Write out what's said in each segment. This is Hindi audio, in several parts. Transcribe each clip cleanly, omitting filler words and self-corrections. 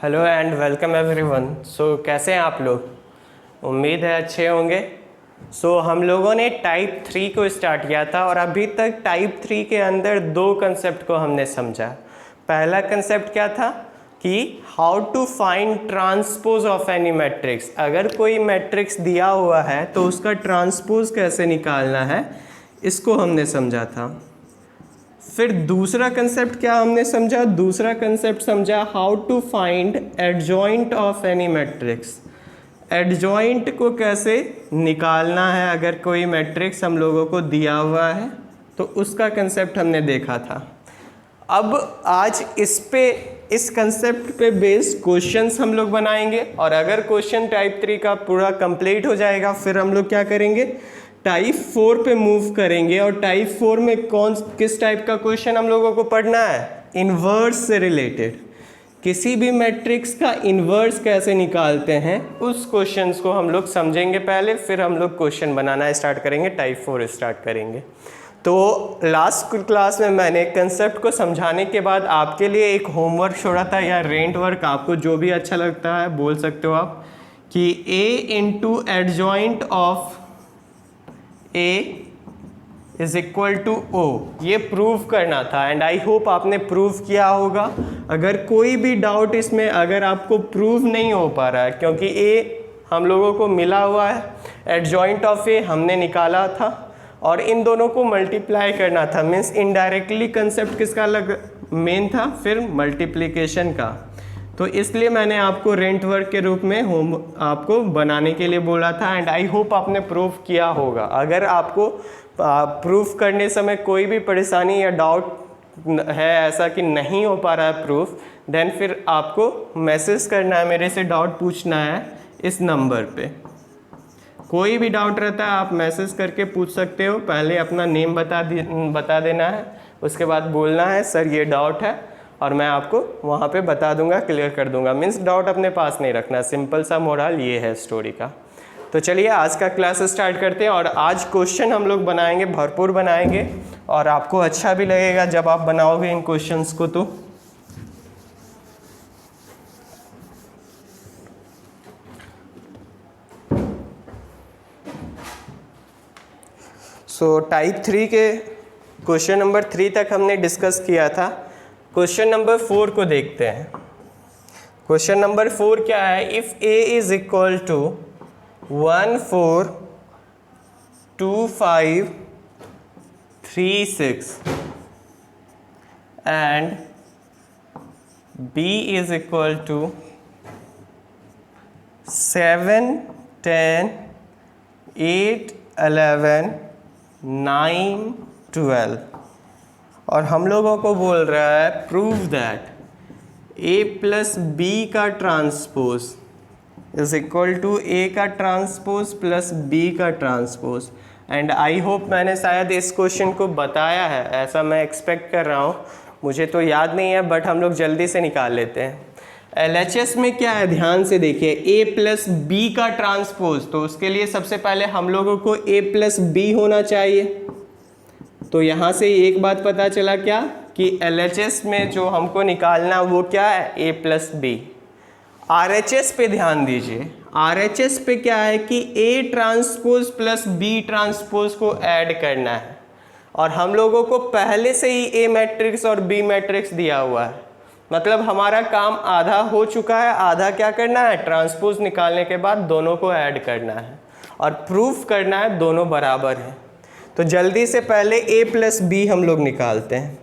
Hello and welcome everyone. कैसे हैं आप लोग? उम्मीद है अच्छे होंगे। हम लोगों ने टाइप 3 को स्टार्ट किया था और अभी तक टाइप 3 के अंदर दो कंसेप्ट को हमने समझा। पहला कंसेप्ट क्या था कि how to find transpose of any matrix. अगर कोई मैट्रिक्स दिया हुआ है तो उसका ट्रांसपोज कैसे निकालना है, इसको हमने समझा था। फिर दूसरा कंसेप्ट क्या हमने समझा? दूसरा कंसेप्ट समझा how to find adjoint of any matrix. Adjoint को कैसे निकालना है अगर कोई मैट्रिक्स हम लोगों को दिया हुआ है, तो उसका कंसेप्ट हमने देखा था। अब आज इस कंसेप्ट पे बेस्ड क्वेश्चंस हम लोग बनाएंगे और अगर क्वेश्चन टाइप 3 का पूरा कंप्लीट हो जाएगा फिर हम लोग क्या करेंगे, टाइप 4 पे मूव करेंगे। और टाइप 4 में किस टाइप का क्वेश्चन हम लोगों को पढ़ना है? इन्वर्स से रिलेटेड। किसी भी मैट्रिक्स का इन्वर्स कैसे निकालते हैं उस क्वेश्चंस को हम लोग समझेंगे पहले, फिर हम लोग क्वेश्चन बनाना स्टार्ट करेंगे, टाइप 4 स्टार्ट करेंगे। तो लास्ट क्लास में मैंने कंसेप्ट को समझाने के बाद आपके लिए एक होमवर्क छोड़ा था या रेंट वर्क, आपको जो भी अच्छा लगता है बोल सकते हो आप, कि a into adjoint of a is equal to o, ये प्रूव करना था। एंड आई होप आपने प्रूव किया होगा। अगर कोई भी डाउट इसमें अगर आपको प्रूव नहीं हो पा रहा है, क्योंकि a हम लोगों को मिला हुआ है, एडजॉइंट ऑफ a हमने निकाला था और इन दोनों को मल्टीप्लाई करना था, मीन्स इनडायरेक्टली कंसेप्ट किसका मेन था, फिर मल्टीप्लिकेशन का। तो इसलिए मैंने आपको रेंट वर्क के रूप में आपको बनाने के लिए बोला था। एंड आई होप आपने प्रूफ किया होगा। अगर आपको प्रूफ करने समय कोई भी परेशानी या डाउट है ऐसा कि नहीं हो पा रहा है प्रूफ, देन फिर आपको मैसेज करना है, मेरे से डाउट पूछना है इस नंबर पे। कोई भी डाउट रहता है आप मैसेज करके पूछ सकते हो। पहले अपना नेम बता देना है, उसके बाद बोलना है सर ये डाउट है, और मैं आपको वहाँ पे बता दूंगा, क्लियर कर दूंगा। मीन्स डाउट अपने पास नहीं रखना। सिंपल सा मोरल ये है स्टोरी का। तो चलिए आज का क्लास स्टार्ट करते हैं। और आज क्वेश्चन हम लोग बनाएंगे, भरपूर बनाएंगे, और आपको अच्छा भी लगेगा जब आप बनाओगे इन क्वेश्चंस को। तो टाइप 3 के क्वेश्चन नंबर 3 तक हमने डिस्कस किया था। क्वेश्चन नंबर 4 को देखते हैं। क्वेश्चन नंबर 4 क्या है? If a is equal to 1 4 2 5 3 6 and b is equal to 7 10 8 11 9 12, और हम लोगों को बोल रहा है prove that a plus b का transpose is equal to a का ट्रांसपोज प्लस b का ट्रांसपोज। एंड आई होप मैंने शायद इस क्वेश्चन को बताया है, ऐसा मैं एक्सपेक्ट कर रहा हूँ, मुझे तो याद नहीं है, बट हम लोग जल्दी से निकाल लेते हैं। LHS में क्या है, ध्यान से देखिए, a प्लस बी का ट्रांसपोज, तो उसके लिए सबसे पहले हम लोगों को a प्लस बी होना चाहिए। तो यहाँ से एक बात पता चला क्या, कि LHS में जो हमको निकालना वो क्या है, a प्लस बी। RHS पे ध्यान दीजिए, RHS पे क्या है कि a transpose plus b transpose को ऐड करना है, और हम लोगों को पहले से ही a मैट्रिक्स और b मैट्रिक्स दिया हुआ है। मतलब हमारा काम आधा हो चुका है, आधा क्या करना है, ट्रांसपोज निकालने के बाद दोनों को ऐड करना है और प्रूफ करना है दोनों बराबर हैं। तो जल्दी से पहले a प्लस बी हम लोग निकालते हैं।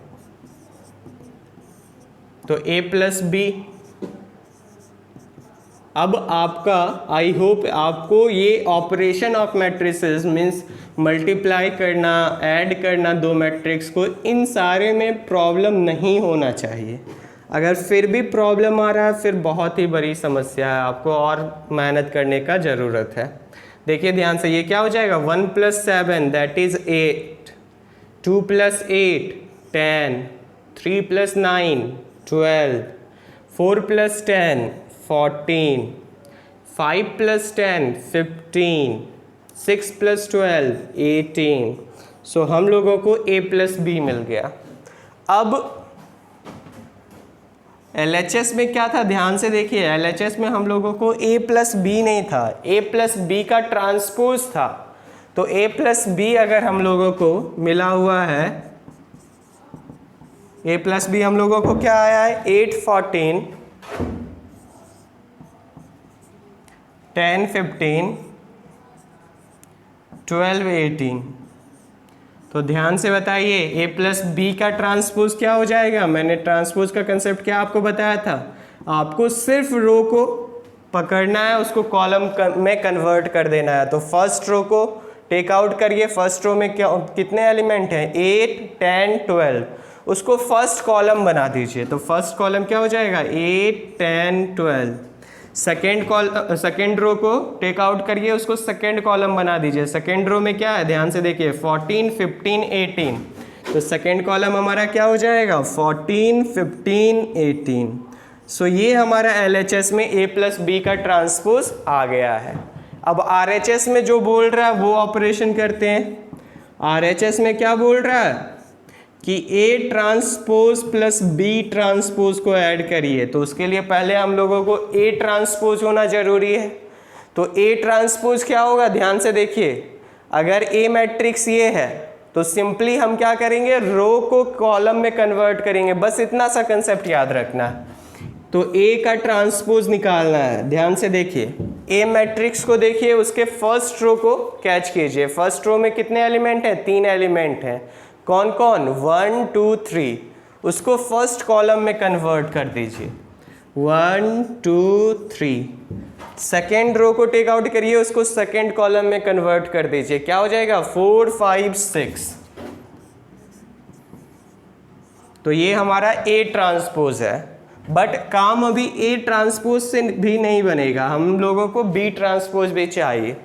तो a प्लस बी, अब आपका आई होप आपको ये operation of matrices means multiply करना, ऐड करना दो मैट्रिक्स को, इन सारे में प्रॉब्लम नहीं होना चाहिए। अगर फिर भी प्रॉब्लम आ रहा है फिर बहुत ही बड़ी समस्या है, आपको और मेहनत करने का ज़रूरत है। देखिए ध्यान से, ये क्या हो जाएगा, 1 plus 7 that is 8, 2 plus 8 10, 3 plus 9 12, 4 plus 10 14, 5 plus 10 15, 6 plus 12 18। सो हम लोगों को a प्लस बी मिल गया। अब LHS में क्या था, ध्यान से देखिए, LHS में हम लोगों को a प्लस बी नहीं था, a प्लस बी का ट्रांसपोज था। तो a प्लस बी अगर हम लोगों को मिला हुआ है, a प्लस बी हम लोगों को क्या आया है, 8 14 10 15 12 18। तो ध्यान से बताइए a प्लस बी का ट्रांसपोज क्या हो जाएगा। मैंने ट्रांसपोज का कंसेप्ट क्या आपको बताया था, आपको सिर्फ रो को पकड़ना है, उसको कॉलम में कन्वर्ट कर देना है। तो फर्स्ट रो को टेक आउट करिए, फर्स्ट रो में क्या कितने एलिमेंट हैं, 8 10 12, उसको फर्स्ट कॉलम बना दीजिए। तो फर्स्ट कॉलम क्या हो जाएगा, 8 10 12। सेकेंड रो को टेक आउट करिए, उसको सेकेंड कॉलम बना दीजिए। सेकेंड रो में क्या है, ध्यान से देखिए, 14 15 18। तो सेकेंड कॉलम हमारा क्या हो जाएगा, 14 15 18। सो ये हमारा LHS में a प्लस बी का ट्रांसपोज आ गया है। अब RHS में जो बोल रहा है वो ऑपरेशन करते हैं। RHS में क्या बोल रहा है कि A transpose plus B transpose को ऐड करिए। तो उसके लिए पहले हम लोगों को A ट्रांसपोज होना जरूरी है। तो A ट्रांसपोज क्या होगा, ध्यान से देखिए, अगर A मैट्रिक्स ये है तो सिंपली हम क्या करेंगे, रो को कॉलम में कन्वर्ट करेंगे। बस इतना सा कंसेप्ट याद रखना है। तो A का ट्रांसपोज निकालना है। ध्यान से देखिए, A मैट्रिक्स को देखिए, उसके फर्स्ट रो को कैच कीजिए। फर्स्ट रो में कितने एलिमेंट हैं, 3 एलिमेंट हैं। कौन कौन, 1 2 3। उसको फर्स्ट कॉलम में कन्वर्ट कर दीजिए, 1 2 3। सेकेंड रो को टेक आउट करिए, उसको सेकेंड कॉलम में कन्वर्ट कर दीजिए। क्या हो जाएगा, 4 5 6। तो ये हमारा A ट्रांसपोज है। बट काम अभी A ट्रांसपोज से भी नहीं बनेगा, हम लोगों को B ट्रांसपोज भी चाहिए।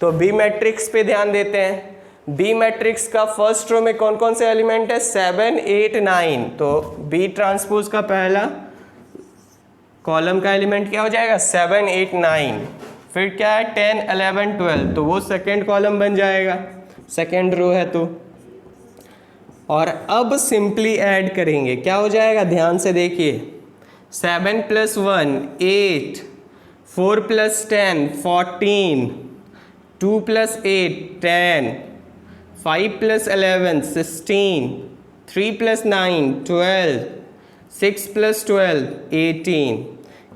तो B मैट्रिक्स पे ध्यान देते हैं। B मैट्रिक्स का फर्स्ट रो में कौन कौन से एलिमेंट है, 7 8 9। तो B ट्रांसपोज का पहला कॉलम का एलिमेंट क्या हो जाएगा, 7 8 9। फिर क्या है, 10 11 12। तो वो सेकेंड कॉलम बन जाएगा, सेकेंड रो है तो। और अब सिंपली ऐड करेंगे, क्या हो जाएगा, ध्यान से देखिए, 7 + 1 8, 4 + 10 14, 2 + 8 10, 5 + 11 16, 3 + 9 12, 6 + 12 18।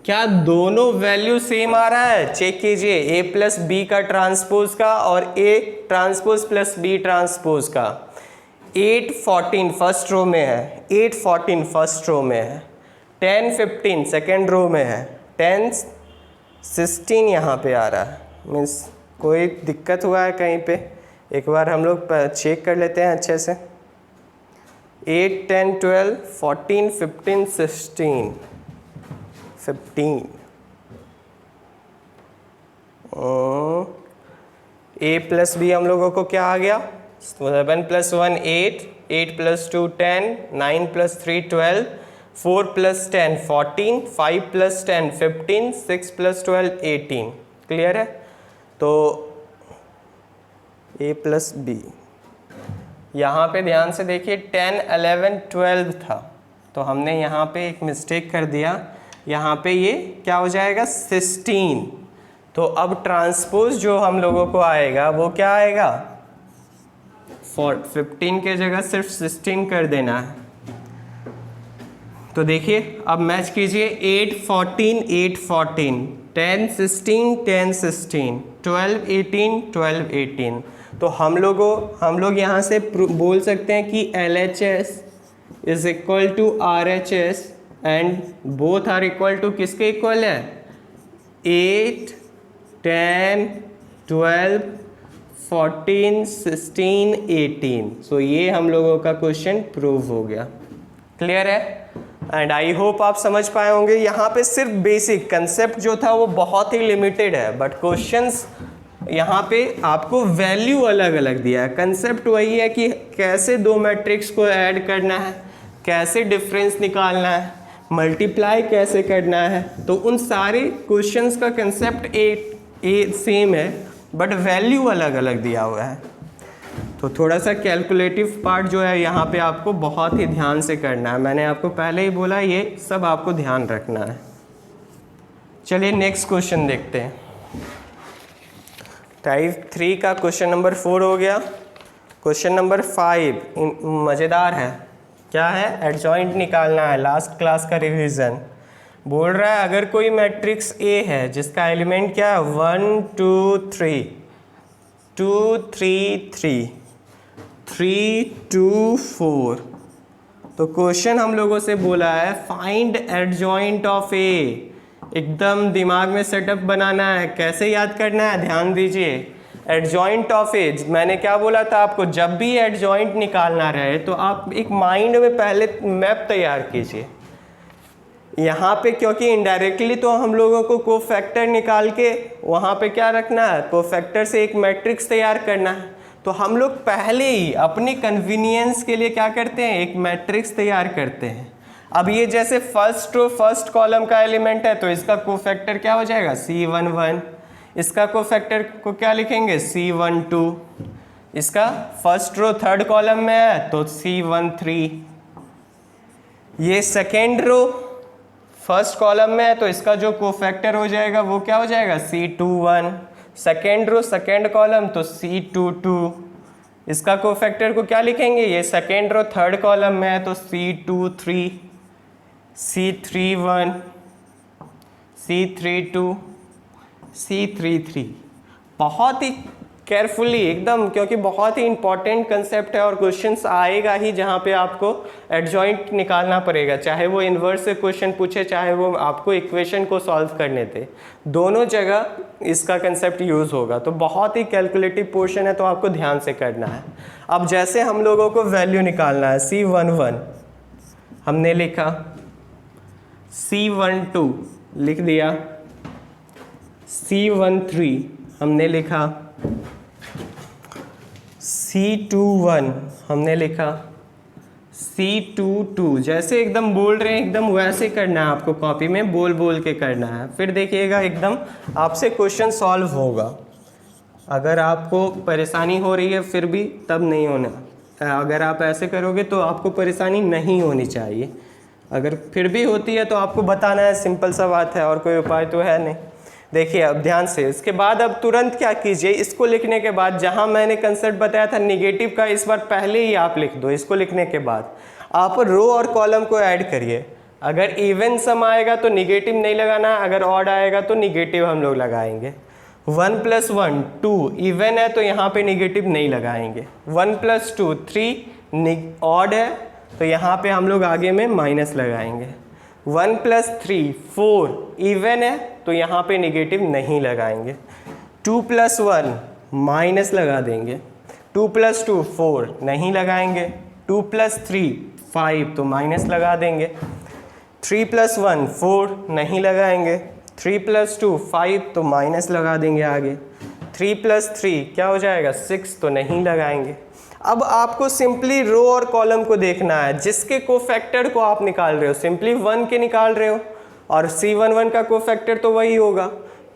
क्या दोनों वैल्यू सेम आ रहा है, चेक कीजिए, A प्लस बी का ट्रांसपोज का और A transpose plus B transpose का। 8 14 फर्स्ट रो में है, 8 14 फर्स्ट रो में है, 10 15 सेकेंड रो में है, 10 16 यहाँ पे आ रहा है। मीन्स कोई दिक्कत हुआ है कहीं पे, एक बार हम लोग चेक कर लेते हैं अच्छे से। 8 10 12 14 15 16 15। A प्लस बी हम लोगों को क्या आ गया, 7 + 1 8, 8 + 2 10, 9 + 3 12, 4 + 10 14, 5 + 10 15, 6 + 12 18। क्लियर है। तो A प्लस बी, यहाँ पे ध्यान से देखिए 10 11 12 था, तो हमने यहाँ पे एक मिस्टेक कर दिया, यहाँ पे ये क्या हो जाएगा 16। तो अब ट्रांसपोज जो हम लोगों को आएगा वो क्या आएगा, 15 के जगह सिर्फ 16 कर देना है। तो देखिए अब मैच कीजिए, 8 14 8 14, 10 16 10 16, 12 18 12 18। तो हम लोग यहाँ से बोल सकते हैं कि LHS is equal to RHS and both are equal to किसके इक्वल है, 8 10 12 14 16 18। सो ये हम लोगों का क्वेश्चन प्रूव हो गया। क्लियर है। एंड आई होप आप समझ पाए होंगे। यहाँ पे सिर्फ बेसिक कंसेप्ट जो था वो बहुत ही लिमिटेड है, बट क्वेश्चंस यहाँ पे आपको वैल्यू अलग अलग दिया है। कंसेप्ट वही है कि कैसे दो मैट्रिक्स को ऐड करना है, कैसे डिफरेंस निकालना है, मल्टीप्लाई कैसे करना है। तो उन सारे क्वेश्चंस का कंसेप्ट सेम है, बट वैल्यू अलग अलग दिया हुआ है। तो थोड़ा सा कैलकुलेटिव पार्ट जो है यहाँ पे आपको बहुत ही ध्यान से करना है। मैंने आपको पहले ही बोला ये सब आपको ध्यान रखना है। चलिए नेक्स्ट क्वेश्चन देखते हैं। टाइप 3 का क्वेश्चन नंबर 4 हो गया। क्वेश्चन नंबर 5 मज़ेदार है। क्या है? एडजॉइंट निकालना है, लास्ट क्लास का रिवीजन। बोल रहा है अगर कोई मैट्रिक्स ए है जिसका एलिमेंट क्या है 1 2 3 2 3 3 3 2 4, तो क्वेश्चन हम लोगों से बोला है फाइंड एडजॉइंट ऑफ ए। एकदम दिमाग में सेटअप बनाना है। कैसे याद करना है? ध्यान दीजिए। एडजॉइंट ऑफ ए, मैंने क्या बोला था आपको? जब भी एडजॉइंट निकालना रहे तो आप एक माइंड में पहले मैप तैयार कीजिए। यहाँ पे क्योंकि इनडायरेक्टली तो हम लोगों को कोफैक्टर निकाल के वहाँ पे क्या रखना है, कोफैक्टर से एक मैट्रिक्स तैयार करना है। तो हम लोग पहले ही अपनी कन्वीनियंस के लिए क्या करते हैं, एक मैट्रिक्स तैयार करते हैं। अब ये जैसे फर्स्ट रो फर्स्ट कॉलम का एलिमेंट है तो इसका कोफैक्टर क्या हो जाएगा C11। इसका कोफैक्टर को क्या लिखेंगे C12। इसका फर्स्ट रो थर्ड कॉलम में है तो C13। ये सेकेंड रो फर्स्ट कॉलम में है तो इसका जो कोफैक्टर हो जाएगा वो क्या हो जाएगा C21। Second row second column तो C22। इसका कोफैक्टर को क्या लिखेंगे, ये सेकेंड रो थर्ड कॉलम में है तो C23 C31 C32 C33। बहुत ही केयरफुली एकदम, क्योंकि बहुत ही इंपॉर्टेंट कंसेप्ट है और क्वेश्चंस आएगा ही जहाँ पे आपको एडजॉइंट निकालना पड़ेगा। चाहे वो इन्वर्स से क्वेश्चन पूछे, चाहे वो आपको इक्वेशन को सॉल्व करने दे, दोनों जगह इसका कंसेप्ट यूज़ होगा। तो बहुत ही कैलकुलेटिव पोर्शन है तो आपको ध्यान से करना है। अब जैसे हम लोगों को वैल्यू निकालना है C11 हमने लिखा, C12 लिख दिया, C13 हमने लिखा, C21 हमने लिखा, C22। जैसे एकदम बोल रहे हैं एकदम वैसे करना है आपको, कॉपी में बोल बोल के करना है। फिर देखिएगा एकदम आपसे क्वेश्चन सॉल्व होगा। अगर आपको परेशानी हो रही है फिर भी तब नहीं होना, अगर आप ऐसे करोगे तो आपको परेशानी नहीं होनी चाहिए। अगर फिर भी होती है तो आपको बताना है, सिंपल सा बात है, और कोई उपाय तो है नहीं। देखिए अब ध्यान से, इसके बाद अब तुरंत क्या कीजिए, इसको लिखने के बाद जहां मैंने कंसेप्ट बताया था नेगेटिव का, इस बार पहले ही आप लिख दो। इसको लिखने के बाद आप रो और कॉलम को ऐड करिए। अगर इवन सम आएगा तो निगेटिव नहीं लगाना, अगर ऑड आएगा तो निगेटिव हम लोग लगाएंगे। 1 + 1 2 इवन है तो यहाँ पे निगेटिव नहीं लगाएंगे। 1 + 2 3 ऑड है तो यहाँ पे हम लोग आगे में माइनस लगाएंगे। 1 + 3 4 इवन है तो यहाँ पे निगेटिव नहीं लगाएंगे। 2 + 1 माइनस लगा देंगे। 2 + 2 4 नहीं लगाएंगे। 2 + 3 5 तो माइनस लगा देंगे। 3 + 1 4 नहीं लगाएंगे। 3 + 2 5 तो माइनस लगा देंगे आगे। 3 + 3 क्या हो जाएगा 6 तो नहीं लगाएंगे। अब आपको सिंपली रो और कॉलम को देखना है, जिसके कोफैक्टर को आप निकाल रहे हो, सिंपली 1 के निकाल रहे हो और C11 का कोफैक्टर तो वही होगा।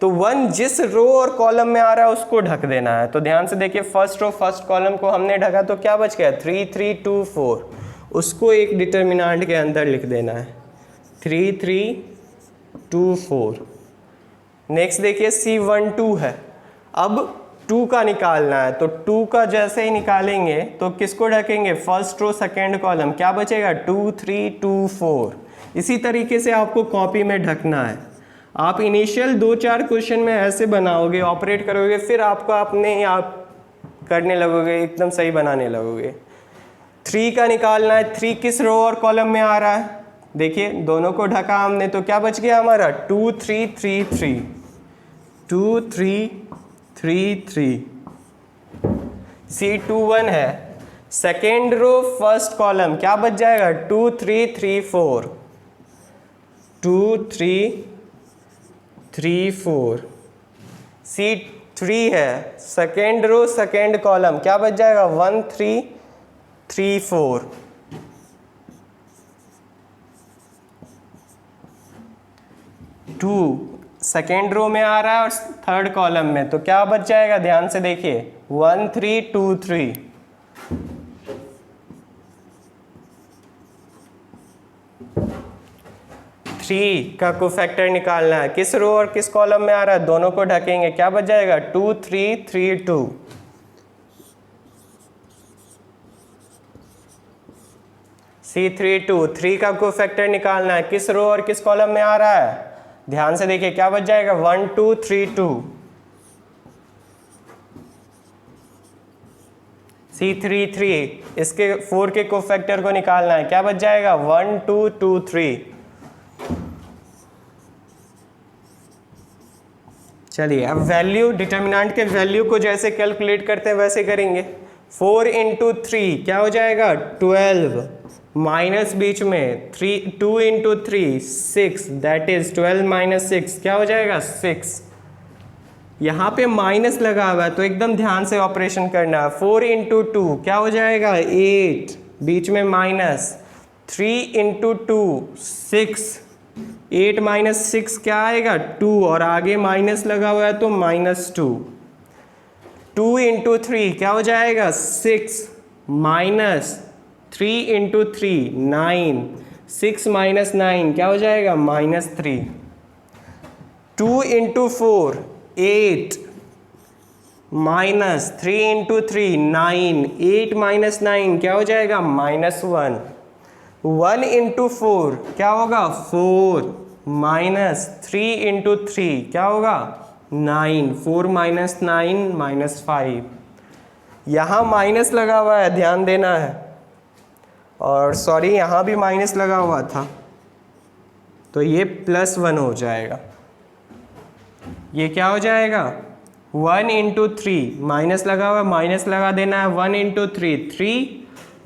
तो 1 जिस रो और कॉलम में आ रहा है उसको ढक देना है। तो ध्यान से देखिए, फर्स्ट रो फर्स्ट कॉलम को हमने ढका तो क्या बच गया 3 3 2 4, उसको एक डिटर्मिनेंट के अंदर लिख देना है 3 3 2 4। नेक्स्ट देखिए C12 है, अब 2 का निकालना है तो 2 का जैसे ही निकालेंगे तो किसको ढकेंगे, फर्स्ट रो सेकेंड कॉलम, क्या बचेगा 2 3 2 4। इसी तरीके से आपको कॉपी में ढकना है। आप इनिशियल 2-4 क्वेश्चन में ऐसे बनाओगे, ऑपरेट करोगे, फिर आपको अपने आप करने लगोगे, एकदम सही बनाने लगोगे। 3 का निकालना है, 3 किस रो और कॉलम में आ रहा है, देखिए दोनों को ढका हमने तो क्या बच गया हमारा 2 3 3 3 2 3 3 3। C21 है, सेकेंड रो फर्स्ट कॉलम क्या बच जाएगा 2 3 3 4 2 3 3 4। C3 है, सेकेंड रो सेकेंड कॉलम क्या बच जाएगा 1 3 3 4। 2 सेकेंड रो में आ रहा है और थर्ड कॉलम में तो क्या बच जाएगा, ध्यान से देखिए 1 3 2 3। 3 का कोफैक्टर निकालना है, किस रो और किस कॉलम में आ रहा है, दोनों को ढकेंगे, क्या बच जाएगा 2 3 3 2। C32 3 का कोफैक्टर निकालना है, किस रो और किस कॉलम में आ रहा है, ध्यान से देखिए क्या बच जाएगा 1 2 3 2। C33 इसके 4 के कोफैक्टर को निकालना है, क्या बच जाएगा 1 2 2 3। चलिए अब वैल्यू, डिटर्मिनेंट के वैल्यू को जैसे कैलकुलेट करते हैं वैसे करेंगे। 4 इंटू 3 क्या हो जाएगा 12, माइनस बीच में 2 इंटू 3 6, दैट इज 12 माइनस 6 क्या हो जाएगा 6। यहाँ पे माइनस लगा हुआ है तो एकदम ध्यान से ऑपरेशन करना है। 4 इंटू 2 क्या हो जाएगा 8, बीच में माइनस, 3 इंटू 2 6, 8 माइनस 6 क्या आएगा 2, और आगे माइनस लगा हुआ है तो -2। 2 इंटू 3 क्या हो जाएगा 6, माइनस 3 इंटू 3 9, 6 माइनस 9 क्या हो जाएगा -3। 2 इंटू 4 8, माइनस 3 इंटू 3 9, 8 माइनस 9 क्या हो जाएगा -1। 1 इंटू 4 क्या होगा 4, माइनस 3 इंटू 3 क्या होगा 9, 4 माइनस 9 -5। यहाँ माइनस लगा हुआ है, ध्यान देना है, और सॉरी यहाँ भी माइनस लगा हुआ था तो ये +1 हो जाएगा। ये क्या हो जाएगा 1 इंटू 3, माइनस लगा हुआ, माइनस लगा देना है, 1 इंटू 3 3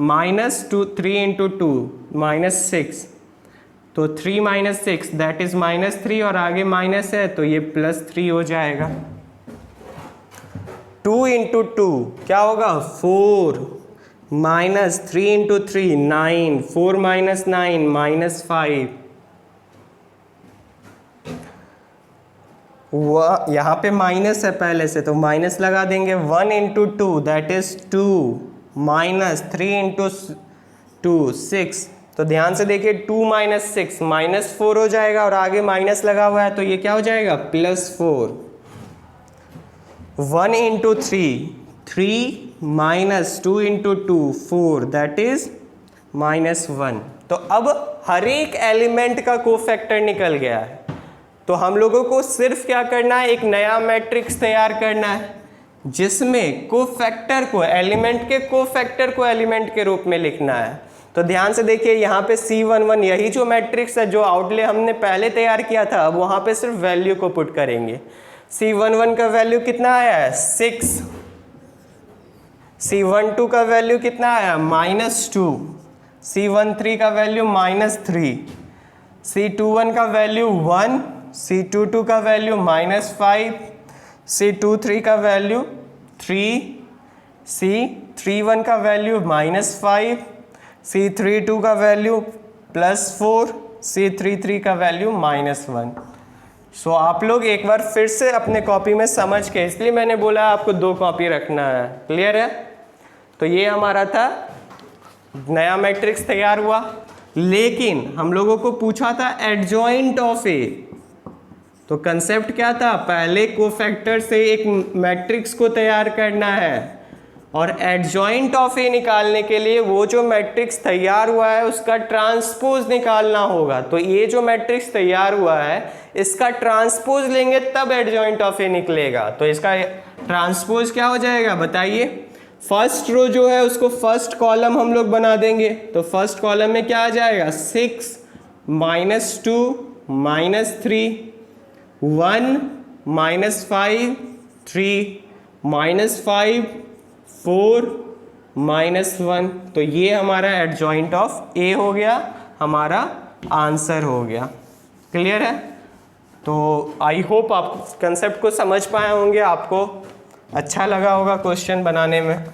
माइनस 2, 3 इंटू 2 -6, तो 3 माइनस 6 दैट इज -3, और आगे माइनस है तो ये +3 हो जाएगा। 2 इंटू 2 क्या होगा 4, माइनस 3 इंटू 3 9, 4 माइनस 9 -5। यहाँ पे माइनस है पहले से तो माइनस लगा देंगे। 1 into 2 that is 2, minus 3 into 2 6, तो ध्यान से देखिए 2 माइनस 6 -4 हो जाएगा, और आगे माइनस लगा हुआ है तो ये क्या हो जाएगा +4। 1 into 3 3 minus 2 into 2 4 that is -1। तो अब हर एक एलिमेंट का कोफैक्टर निकल गया है, तो हम लोगों को सिर्फ क्या करना है, एक नया मैट्रिक्स तैयार करना है जिसमें कोफैक्टर को, एलिमेंट के कोफैक्टर को एलिमेंट के रूप में लिखना है। तो ध्यान से देखिए यहाँ पे C11 यही जो मैट्रिक्स है जो आउटले हमने पहले तैयार किया था, अब वहाँ पे सिर्फ वैल्यू को पुट करेंगे। C11 का वैल्यू कितना आया है 6, C12 का वैल्यू कितना आया -2, C13 का वैल्यू -3, C21 का वैल्यू 1, C22 का वैल्यू -5, C23 का वैल्यू 3, C31 का वैल्यू -5, C32 का वैल्यू +4, C33 का वैल्यू -1। सो आप लोग एक बार फिर से अपने कॉपी में समझ के, इसलिए मैंने बोला आपको 2 कॉपी रखना है, क्लियर है। तो ये हमारा था, नया मैट्रिक्स तैयार हुआ, लेकिन हम लोगों को पूछा था एडजॉइंट ऑफ ए। तो कंसेप्ट क्या था, पहले कोफैक्टर से एक मैट्रिक्स को तैयार करना है, और एडजॉइंट ऑफ ए निकालने के लिए वो जो मैट्रिक्स तैयार हुआ है उसका ट्रांसपोज निकालना होगा। तो ये जो मैट्रिक्स तैयार हुआ है इसका ट्रांसपोज लेंगे तब एडजॉइंट ऑफ ए निकलेगा। तो इसका ट्रांसपोज क्या हो जाएगा बताइए। फर्स्ट रो जो है उसको फर्स्ट कॉलम हम लोग बना देंगे, तो फर्स्ट कॉलम में क्या आ जाएगा 6 -2 -3 1 -5 3 -5 4 -1। तो ये हमारा एडजॉइंट ऑफ ए हो गया, हमारा आंसर हो गया। क्लियर है। तो आई होप आप कंसेप्ट को समझ पाए होंगे, आपको अच्छा लगा होगा क्वेश्चन बनाने में।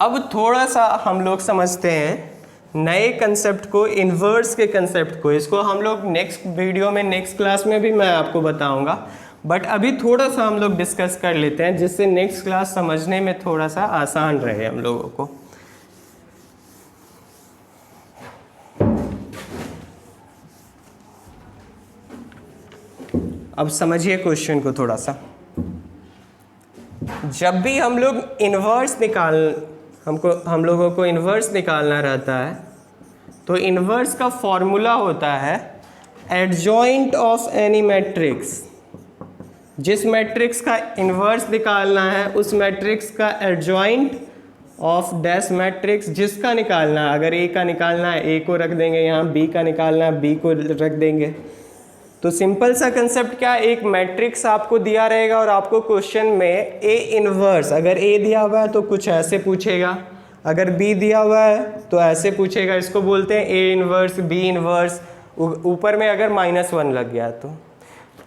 अब थोड़ा सा हम लोग समझते हैं नए कंसेप्ट को, इन्वर्स के कंसेप्ट को। इसको हम लोग नेक्स्ट वीडियो में, नेक्स्ट क्लास में भी मैं आपको बताऊंगा, बट अभी थोड़ा सा हम लोग डिस्कस कर लेते हैं जिससे नेक्स्ट क्लास समझने में थोड़ा सा आसान रहे हम लोगों को। अब समझिए क्वेश्चन को थोड़ा सा। जब भी हम लोगों को इन्वर्स निकालना रहता है, तो इन्वर्स का फॉर्मूला होता है एडजॉइंट ऑफ एनी मैट्रिक्स। जिस मैट्रिक्स का इन्वर्स निकालना है उस मैट्रिक्स का एडजॉइंट ऑफ डैश मैट्रिक्स जिसका निकालना है। अगर ए का निकालना है ए को रख देंगे यहाँ, बी का निकालना है बी को रख देंगे। तो सिंपल सा कंसेप्ट क्या, एक मैट्रिक्स आपको दिया रहेगा और आपको क्वेश्चन में ए इन्वर्स, अगर ए दिया हुआ है तो कुछ ऐसे पूछेगा, अगर बी दिया हुआ है तो ऐसे पूछेगा। इसको बोलते हैं ए इन्वर्स, बी इन्वर्स। ऊपर में अगर -1 लग गया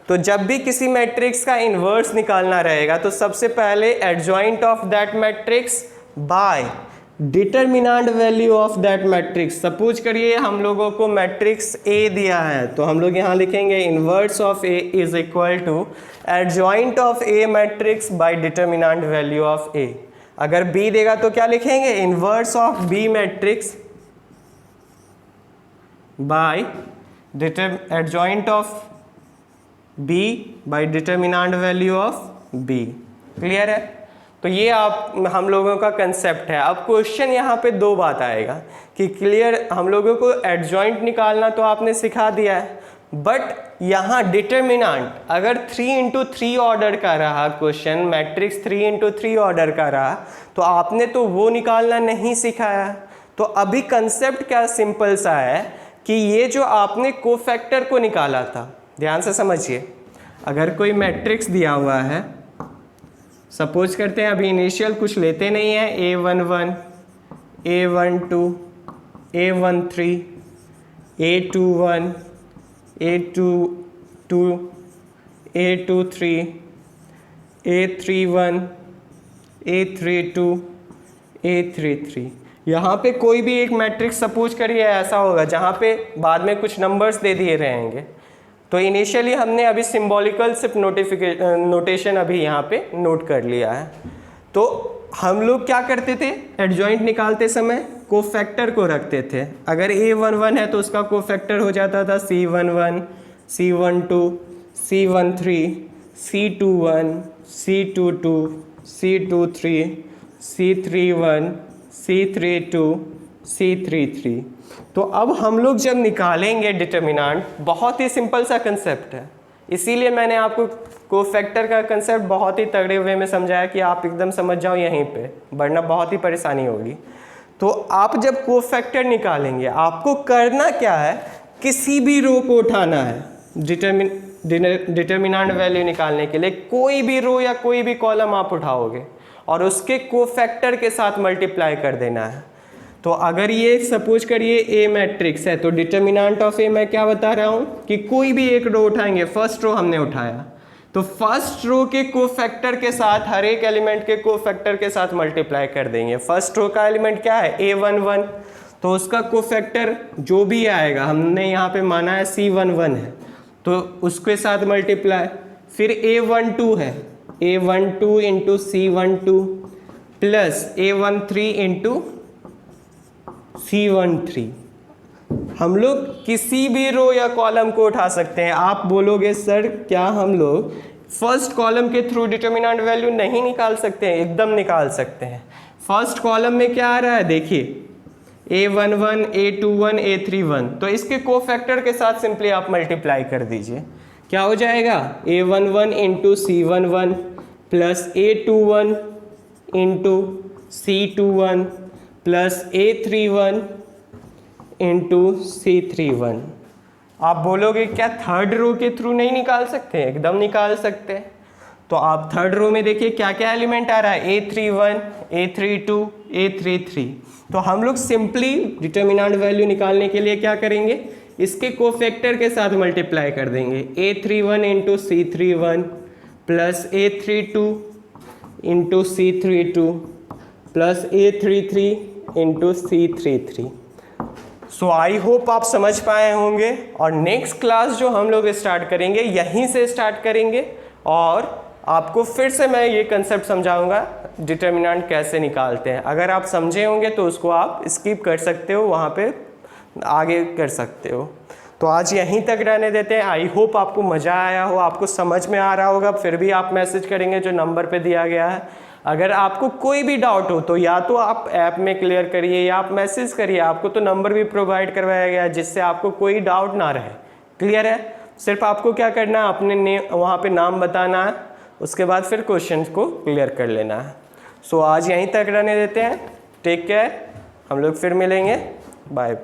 तो जब भी किसी मैट्रिक्स का इन्वर्स निकालना रहेगा तो सबसे पहले adjoint of that matrix by determinant value of that matrix. Suppose करिए हम लोगों को मैट्रिक्स ए दिया है तो हम लोग यहाँ लिखेंगे inverse of A is equal to adjoint of A matrix by determinant value of A. अगर बी देगा तो क्या लिखेंगे, inverse of B matrix by adjoint of B by determinant value of B. Clear है? तो ये हम लोगों का कंसेप्ट है। अब क्वेश्चन यहाँ पे दो बात आएगा कि क्लियर, हम लोगों को एडजॉइंट निकालना तो आपने सिखा दिया है, बट यहाँ डिटरमिनेंट अगर 3×3 ऑर्डर का रहा क्वेश्चन, मैट्रिक्स 3×3 ऑर्डर का रहा, तो आपने तो वो निकालना नहीं सिखाया। तो अभी कंसेप्ट क्या सिंपल सा है कि ये जो आपने कोफैक्टर को निकाला था, ध्यान से समझिए। अगर कोई मैट्रिक्स दिया हुआ है, सपोज करते हैं अभी इनिशियल कुछ लेते नहीं है, A11, A12, A13, A21, A22, A23, A31, A32, A33। यहाँ पे कोई भी एक मैट्रिक्स सपोज करिए ऐसा होगा जहाँ पे बाद में कुछ नंबर्स दे दिए रहेंगे। तो इनिशियली हमने अभी सिंबॉलिकल सिर्फ नोटेशन अभी यहाँ पे नोट कर लिया है। तो हम लोग क्या करते थे, एडजॉइंट निकालते समय कोफैक्टर को रखते थे। अगर A11 है तो उसका कोफैक्टर हो जाता था C11, C12, C13, C21, C22, C23, C31, C32, C33। तो अब हम लोग जब निकालेंगे डिटरमिनेंट, बहुत ही सिंपल सा कंसेप्ट है, इसीलिए मैंने आपको कोफैक्टर का कंसेप्ट बहुत ही तगड़े वे में समझाया कि आप एकदम समझ जाओ यहीं पे, वरना बहुत ही परेशानी होगी। तो आप जब कोफैक्टर निकालेंगे, आपको करना क्या है, किसी भी रो को उठाना है डिटरमिनेंट वैल्यू निकालने के लिए। कोई भी रो या कोई भी कॉलम आप उठाओगे और उसके कोफैक्टर के साथ मल्टीप्लाई कर देना है। तो अगर ये सपोज करिए ए मैट्रिक्स है तो डिटरमिनेंट ऑफ ए मैं क्या बता रहा हूँ कि कोई भी एक रो उठाएंगे, फर्स्ट रो हमने उठाया तो फर्स्ट रो के कोफैक्टर के साथ, हर एक एलिमेंट के कोफैक्टर के साथ मल्टीप्लाई कर देंगे। फर्स्ट रो का एलिमेंट क्या है, A11, तो उसका कोफैक्टर जो भी आएगा, हमने यहाँ पे माना है C11 है तो उसके साथ मल्टीप्लाई। फिर A12 है, A12 into C12 plus A13 into C13। हम लोग किसी भी रो या कॉलम को उठा सकते हैं। आप बोलोगे सर क्या हम लोग फर्स्ट कॉलम के थ्रू डिटरमिनेंट वैल्यू नहीं निकाल सकते हैं? एकदम निकाल सकते हैं। फर्स्ट कॉलम में क्या आ रहा है देखिए, A11, A21, A31, तो इसके कोफैक्टर के साथ सिंपली आप मल्टीप्लाई कर दीजिए। क्या हो जाएगा, A11 into C11 plus A21 into C21 plus A31 into C31। आप बोलोगे क्या थर्ड रो के थ्रू नहीं निकाल सकते? एकदम निकाल सकते हैं। तो आप थर्ड रो में देखिए क्या क्या एलिमेंट आ रहा है, A31, A32, A33। तो हम लोग सिंपली डिटरमिनेंट वैल्यू निकालने के लिए क्या करेंगे, इसके कोफैक्टर के साथ मल्टीप्लाई कर देंगे। A31 into C31 plus A32 into C32 plus A33 into C33। So I hope आप समझ पाए होंगे। और नेक्स्ट क्लास जो हम लोग स्टार्ट करेंगे यहीं से स्टार्ट करेंगे और आपको फिर से मैं ये कंसेप्ट समझाऊंगा डिटरमिनेंट कैसे निकालते हैं। अगर आप समझे होंगे तो उसको आप स्किप कर सकते हो, वहाँ पे आगे कर सकते हो। तो तो आज यहीं तक रहने देते हैं। आई होप आपको मज़ा आया हो, आपको समझ में आ रहा होगा। फिर भी आप मैसेज करेंगे जो नंबर पे दिया गया है। अगर आपको कोई भी डाउट हो तो या तो आप ऐप में क्लियर करिए या आप मैसेज करिए, आपको तो नंबर भी प्रोवाइड करवाया गया है जिससे आपको कोई डाउट ना रहे। क्लियर है? सिर्फ आपको क्या करना है, अपने वहाँ पे नाम बताना है, उसके बाद फिर क्वेश्चन को क्लियर कर लेना है। सो आज यहीं तक रहने देते हैं। टेक केयर, हम लोग फिर मिलेंगे। बाय।